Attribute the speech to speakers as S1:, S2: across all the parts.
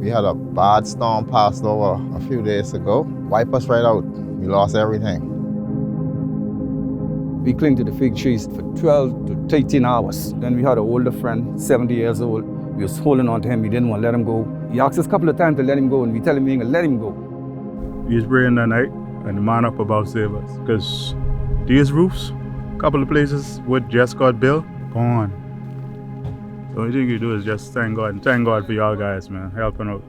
S1: We had a bad storm passed over a few days ago. Wiped us right out. We lost everything.
S2: We clung to the fig trees for 12 to 13 hours. Then we had an older friend, 70 years old. We was holding on to him. We didn't want to let him go. He asked us a couple of times to let him go, and we tell him we ain't gonna let him go.
S3: We was praying that night, and the man up above saved us. Because these roofs, a couple of places would just got built, gone. So the only thing you do is just thank God, and thank God for y'all guys, man, helping out.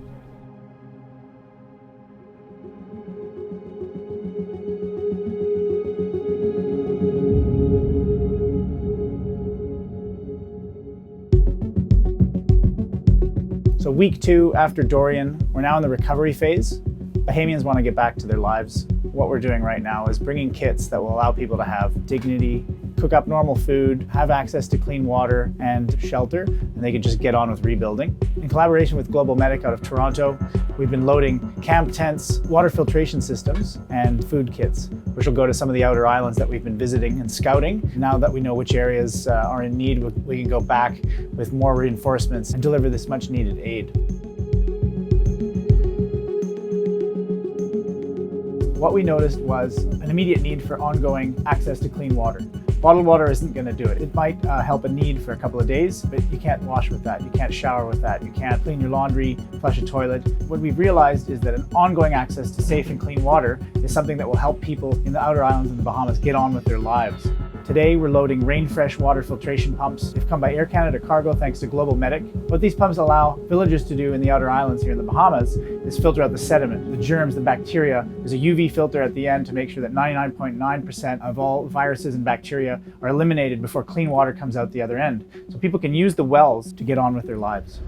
S4: So week 2 after Dorian, we're now in the recovery phase. Bahamians want to get back to their lives. What we're doing right now is bringing kits that will allow people to have dignity, cook up normal food, have access to clean water and shelter, and they can just get on with rebuilding. In collaboration with GlobalMedic out of Toronto, we've been loading camp tents, water filtration systems, and food kits, which will go to some of the outer islands that we've been visiting and scouting. Now that we know which areas are in need, we can go back with more reinforcements and deliver this much needed aid. What we noticed was an immediate need for ongoing access to clean water. Bottled water isn't going to do it. It might help a need for a couple of days, but you can't wash with that. You can't shower with that. You can't clean your laundry, flush a toilet. What we've realized is that an ongoing access to safe and clean water is something that will help people in the outer islands and the Bahamas get on with their lives. Today, we're loading rain-fresh water filtration pumps. They've come by Air Canada cargo thanks to GlobalMedic. What these pumps allow villagers to do in the outer islands here in the Bahamas is filter out the sediment, the germs, the bacteria. There's a UV filter at the end to make sure that 99.9% of all viruses and bacteria are eliminated before clean water comes out the other end. So people can use the wells to get on with their lives.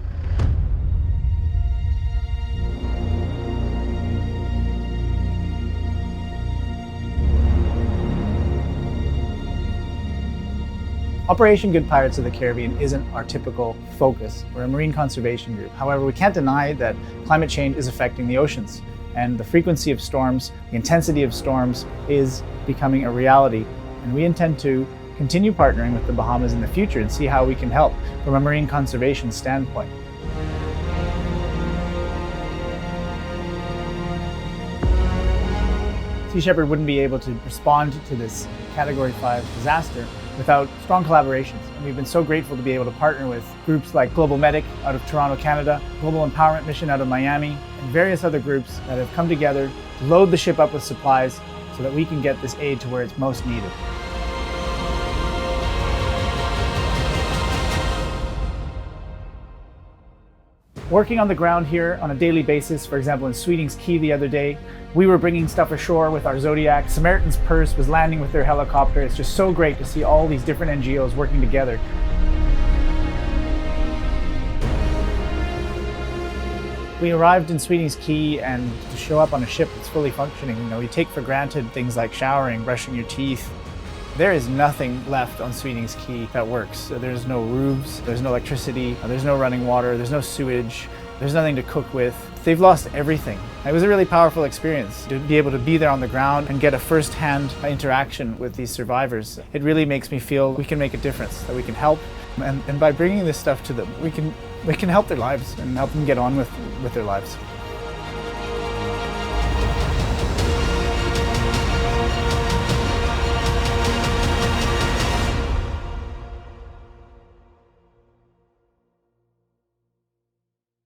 S4: Operation Good Pirates of the Caribbean isn't our typical focus. We're a marine conservation group. However, we can't deny that climate change is affecting the oceans, and the frequency of storms, the intensity of storms is becoming a reality. And we intend to continue partnering with the Bahamas in the future and see how we can help from a marine conservation standpoint. Sea Shepherd wouldn't be able to respond to this Category 5 disaster without strong collaborations. And we've been so grateful to be able to partner with groups like GlobalMedic out of Toronto, Canada, Global Empowerment Mission out of Miami, and various other groups that have come together to load the ship up with supplies so that we can get this aid to where it's most needed. Working on the ground here on a daily basis, for example in Sweetings Cay the other day, we were bringing stuff ashore with our Zodiac. Samaritan's Purse was landing with their helicopter. It's just so great to see all these different NGOs working together. We arrived in Sweetings Cay, and to show up on a ship that's fully functioning, we take for granted things like showering, brushing your teeth. There is nothing left on Sweetings Cay that works. There's no roofs, there's no electricity, there's no running water, there's no sewage, there's nothing to cook with. They've lost everything. It was a really powerful experience to be able to be there on the ground and get a first-hand interaction with these survivors. It really makes me feel we can make a difference, that we can help. And by bringing this stuff to them, we can help their lives and help them get on with their lives.